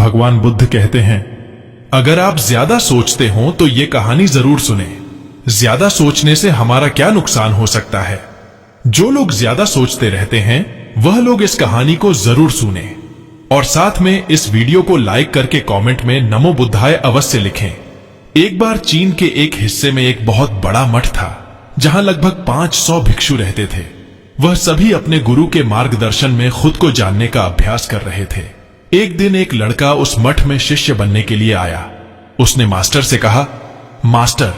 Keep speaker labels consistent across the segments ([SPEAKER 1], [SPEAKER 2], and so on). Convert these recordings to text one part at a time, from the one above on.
[SPEAKER 1] भगवान बुद्ध कहते हैं, अगर आप ज्यादा सोचते हो तो ये कहानी जरूर सुने। ज्यादा सोचने से हमारा क्या नुकसान हो सकता है? जो लोग ज्यादा सोचते रहते हैं वह लोग इस कहानी को जरूर सुने और साथ में इस वीडियो को लाइक करके कमेंट में नमो बुद्धाय अवश्य लिखें। एक बार चीन के एक हिस्से में एक बहुत बड़ा मठ था जहां लगभग 500 भिक्षु रहते थे। वह सभी अपने गुरु के मार्गदर्शन में खुद को जानने का अभ्यास कर रहे थे। एक दिन एक लड़का उस मठ में शिष्य बनने के लिए आया। उसने मास्टर से कहा, मास्टर,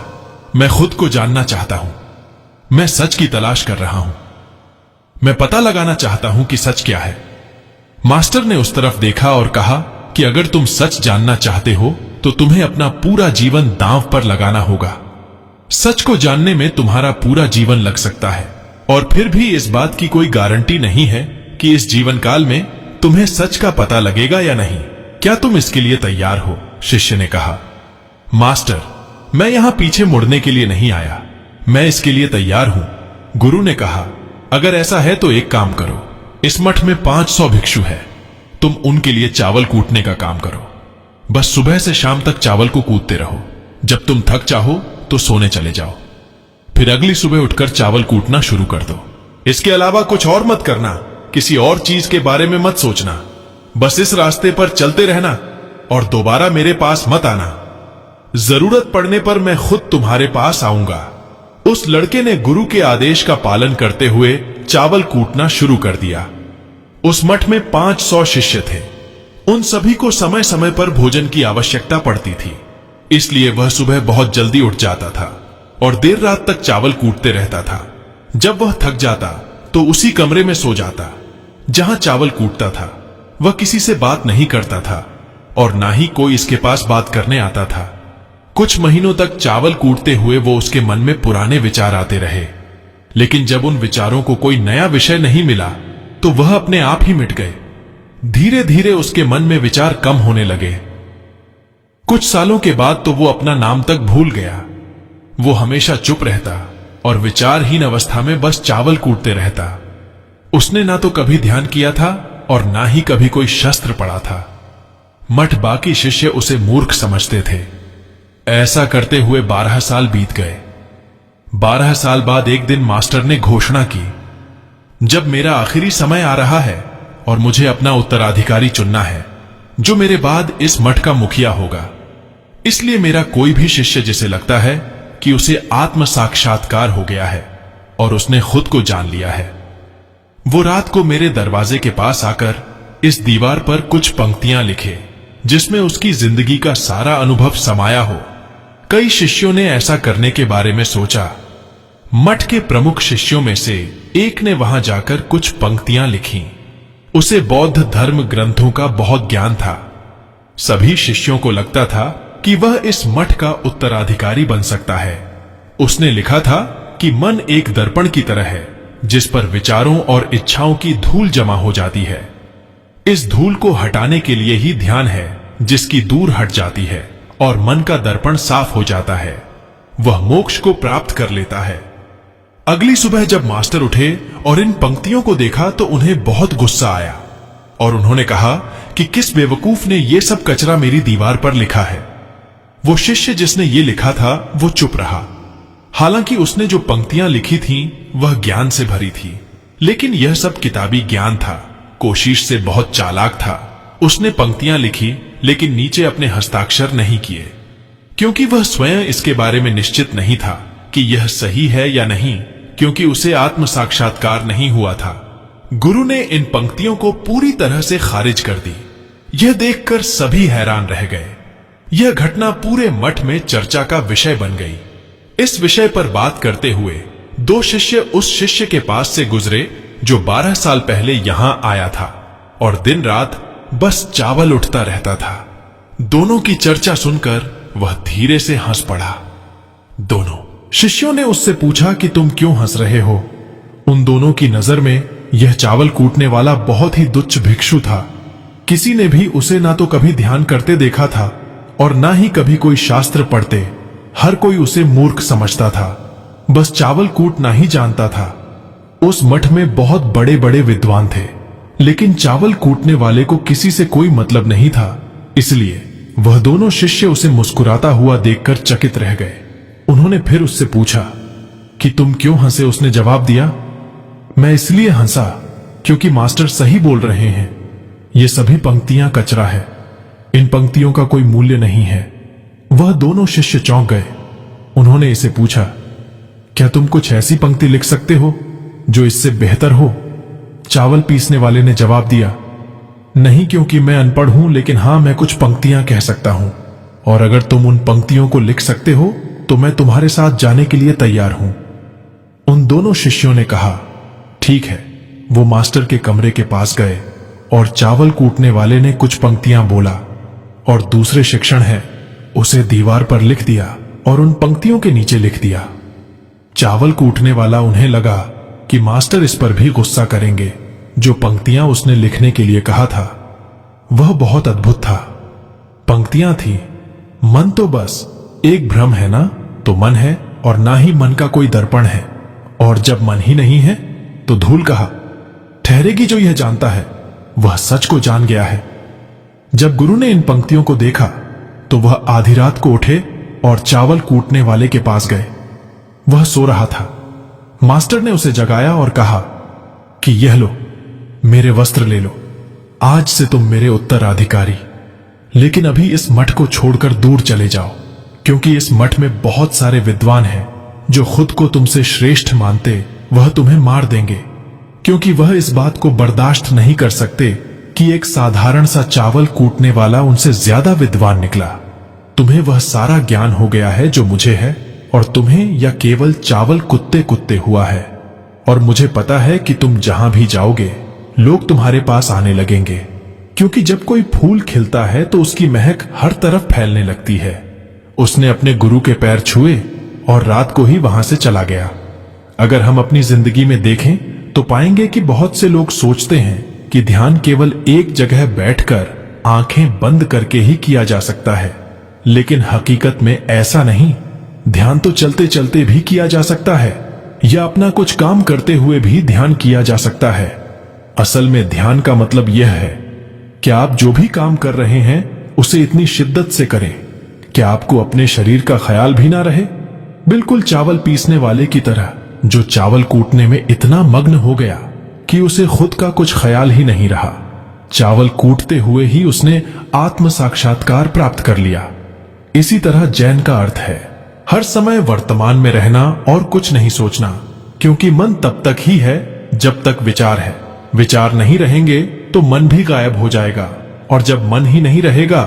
[SPEAKER 1] मैं खुद को जानना चाहता हूं। मैं सच की तलाश कर रहा हूं। मैं पता लगाना चाहता हूं कि सच क्या है। मास्टर ने उस तरफ देखा और कहा कि अगर तुम सच जानना चाहते हो तो तुम्हें अपना पूरा जीवन दांव पर लगाना होगा। सच को जानने में तुम्हारा पूरा जीवन लग सकता है और फिर भी इस बात की कोई गारंटी नहीं है कि इस जीवन काल में तुम्हें सच का पता लगेगा या नहीं। क्या तुम इसके लिए तैयार हो? शिष्य ने कहा, मास्टर, मैं यहां पीछे मुड़ने के लिए नहीं आया। मैं इसके लिए तैयार हूं। गुरु ने कहा, अगर ऐसा है तो एक काम करो, इस मठ में 500 भिक्षु है। तुम उनके लिए चावल कूटने का काम करो। बस सुबह से शाम तक चावल को कूटते रहो। जब तुम थक जाओ तो सोने चले जाओ। फिर अगली सुबह उठकर चावल कूटना शुरू कर दो। इसके अलावा कुछ और मत करना। किसी और चीज के बारे में मत सोचना। बस इस रास्ते पर चलते रहना और दोबारा मेरे पास मत आना। जरूरत पड़ने पर मैं खुद तुम्हारे पास आऊंगा। उस लड़के ने गुरु के आदेश का पालन करते हुए चावल कूटना शुरू कर दिया। उस मठ में 500 शिष्य थे। उन सभी को समय समय पर भोजन की आवश्यकता पड़ती थी, इसलिए वह सुबह बहुत जल्दी उठ जाता था और देर रात तक चावल कूटते रहता था। जब वह थक जाता तो उसी कमरे में सो जाता जहां चावल कूटता था। वह किसी से बात नहीं करता था और ना ही कोई इसके पास बात करने आता था। कुछ महीनों तक चावल कूटते हुए वो उसके मन में पुराने विचार आते रहे, लेकिन जब उन विचारों को कोई नया विषय नहीं मिला तो वह अपने आप ही मिट गए। धीरे धीरे उसके मन में विचार कम होने लगे। कुछ सालों के बाद तो वो अपना नाम तक भूल गया। वो हमेशा चुप रहता और विचारहीन अवस्था में बस चावल कूटते रहता। उसने ना तो कभी ध्यान किया था और ना ही कभी कोई शस्त्र पढ़ा था। मठ बाकी शिष्य उसे मूर्ख समझते थे। ऐसा करते हुए 12 साल बीत गए। 12 साल बाद एक दिन मास्टर ने घोषणा की, जब मेरा आखिरी समय आ रहा है और मुझे अपना उत्तराधिकारी चुनना है जो मेरे बाद इस मठ का मुखिया होगा, इसलिए मेरा कोई भी शिष्य जिसे लगता है कि उसे आत्म साक्षात्कार हो गया है और उसने खुद को जान लिया है, वो रात को मेरे दरवाजे के पास आकर इस दीवार पर कुछ पंक्तियां लिखे जिसमें उसकी जिंदगी का सारा अनुभव समाया हो। कई शिष्यों ने ऐसा करने के बारे में सोचा। मठ के प्रमुख शिष्यों में से एक ने वहां जाकर कुछ पंक्तियां लिखी। उसे बौद्ध धर्म ग्रंथों का बहुत ज्ञान था। सभी शिष्यों को लगता था कि वह इस मठ का उत्तराधिकारी बन सकता है। उसने लिखा था कि मन एक दर्पण की तरह है जिस पर विचारों और इच्छाओं की धूल जमा हो जाती है। इस धूल को हटाने के लिए ही ध्यान है जिसकी दूर हट जाती है और मन का दर्पण साफ हो जाता है। वह मोक्ष को प्राप्त कर लेता है। अगली सुबह जब मास्टर उठे और इन पंक्तियों को देखा तो उन्हें बहुत गुस्सा आया और उन्होंने कहा कि किस बेवकूफ ने यह सब कचरा मेरी दीवार पर लिखा है। वो शिष्य जिसने ये लिखा था वो चुप रहा। हालांकि उसने जो पंक्तियां लिखी थीं वह ज्ञान से भरी थी, लेकिन यह सब किताबी ज्ञान था। कोशिश से बहुत चालाक था। उसने पंक्तियां लिखी लेकिन नीचे अपने हस्ताक्षर नहीं किए, क्योंकि वह स्वयं इसके बारे में निश्चित नहीं था कि यह सही है या नहीं, क्योंकि उसे आत्म साक्षात्कार नहीं हुआ था। गुरु ने इन पंक्तियों को पूरी तरह से खारिज कर दी। यह देखकर सभी हैरान रह गए। यह घटना पूरे मठ में चर्चा का विषय बन गई। इस विषय पर बात करते हुए 2 शिष्य उस शिष्य के पास से गुजरे जो 12 साल पहले यहां आया था और दिन रात बस चावल उठता रहता था। दोनों की चर्चा सुनकर वह धीरे से हंस पड़ा। दोनों शिष्यों ने उससे पूछा कि तुम क्यों हंस रहे हो? उन दोनों की नजर में यह चावल कूटने वाला बहुत ही तुच्छ भिक्षु था। किसी ने भी उसे ना तो कभी ध्यान करते देखा था और ना ही कभी कोई शास्त्र पढ़ते। हर कोई उसे मूर्ख समझता था, बस चावल कूटना ही जानता था। उस मठ में बहुत बड़े बड़े विद्वान थे, लेकिन चावल कूटने वाले को किसी से कोई मतलब नहीं था। इसलिए वह दोनों शिष्य उसे मुस्कुराता हुआ देखकर चकित रह गए। उन्होंने फिर उससे पूछा कि तुम क्यों हंसे? उसने जवाब दिया, मैं इसलिए हंसा क्योंकि मास्टर सही बोल रहे हैं। ये सभी पंक्तियां कचरा है, इन पंक्तियों का कोई मूल्य नहीं है। वह दोनों शिष्य चौंक गए। उन्होंने इसे पूछा, क्या तुम कुछ ऐसी पंक्ति लिख सकते हो जो इससे बेहतर हो? चावल पीसने वाले ने जवाब दिया, नहीं, क्योंकि मैं अनपढ़ हूं, लेकिन हां, मैं कुछ पंक्तियां कह सकता हूं, और अगर तुम उन पंक्तियों को लिख सकते हो तो मैं तुम्हारे साथ जाने के लिए तैयार हूं। उन दोनों शिष्यों ने कहा, ठीक है। वो मास्टर के कमरे के पास गए और चावल कूटने वाले ने कुछ पंक्तियां बोला और दूसरे शिक्षण है उसे दीवार पर लिख दिया और उन पंक्तियों के नीचे लिख दिया। चावल कूटने वाला, उन्हें लगा कि मास्टर इस पर भी गुस्सा करेंगे। जो पंक्तियां उसने लिखने के लिए कहा था वह बहुत अद्भुत था। पंक्तियां थी, मन तो बस एक भ्रम है ना, तो मन है, और ना ही मन का कोई दर्पण है, और जब मन ही नहीं है तो धूल कहा। ठहरेगी जो यह जानता है वह सच को जान गया है। जब गुरु ने इन पंक्तियों को देखा तो वह आधी रात को उठे और चावल कूटने वाले के पास गए। वह सो रहा था। मास्टर ने उसे जगाया और कहा कि यह लो, मेरे वस्त्र ले लो, आज से तुम मेरे उत्तराधिकारी। लेकिन अभी इस मठ को छोड़कर दूर चले जाओ, क्योंकि इस मठ में बहुत सारे विद्वान हैं जो खुद को तुमसे श्रेष्ठ मानते, वह तुम्हें मार देंगे, क्योंकि वह इस बात को बर्दाश्त नहीं कर सकते कि एक साधारण सा चावल कूटने वाला उनसे ज्यादा विद्वान निकला। तुम्हें वह सारा ज्ञान हो गया है जो मुझे है, और तुम्हें या केवल चावल कुत्ते कुत्ते हुआ है। और मुझे पता है कि तुम जहां भी जाओगे लोग तुम्हारे पास आने लगेंगे, क्योंकि जब कोई फूल खिलता है तो उसकी महक हर तरफ फैलने लगती है। उसने अपने गुरु के पैर छुए और रात को ही वहां से चला गया। अगर हम अपनी जिंदगी में देखें तो पाएंगे कि बहुत से लोग सोचते हैं कि ध्यान केवल एक जगह बैठकर आंखें बंद करके ही किया जा सकता है, लेकिन हकीकत में ऐसा नहीं। ध्यान तो चलते चलते भी किया जा सकता है, या अपना कुछ काम करते हुए भी ध्यान किया जा सकता है। असल में ध्यान का मतलब यह है कि आप जो भी काम कर रहे हैं उसे इतनी शिद्दत से करें कि आपको अपने शरीर का ख्याल भी ना रहे। बिल्कुल चावल पीसने वाले की तरह, जो चावल कूटने में इतना मग्न हो गया कि उसे खुद का कुछ ख्याल ही नहीं रहा। चावल कूटते हुए ही उसने आत्म साक्षात्कार प्राप्त कर लिया। इसी तरह जैन का अर्थ है हर समय वर्तमान में रहना और कुछ नहीं सोचना, क्योंकि मन तब तक ही है जब तक विचार है। विचार नहीं रहेंगे तो मन भी गायब हो जाएगा, और जब मन ही नहीं रहेगा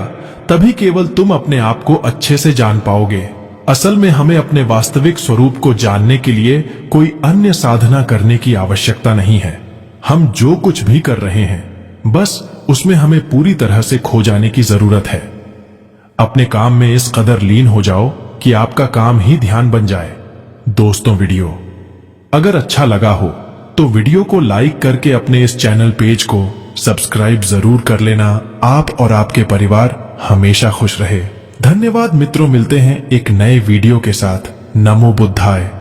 [SPEAKER 1] तभी केवल तुम अपने आप को अच्छे से जान पाओगे। असल में हमें अपने वास्तविक स्वरूप को जानने के लिए कोई अन्य साधना करने की आवश्यकता नहीं है। हम जो कुछ भी कर रहे हैं बस उसमें हमें पूरी तरह से खो जाने की जरूरत है। अपने काम में इस कदर लीन हो जाओ कि आपका काम ही ध्यान बन जाए। दोस्तों, वीडियो अगर अच्छा लगा हो तो वीडियो को लाइक करके अपने इस चैनल पेज को सब्सक्राइब जरूर कर लेना। आप और आपके परिवार हमेशा खुश रहे। धन्यवाद मित्रों, मिलते हैं एक नए वीडियो के साथ। नमो बुद्धाय।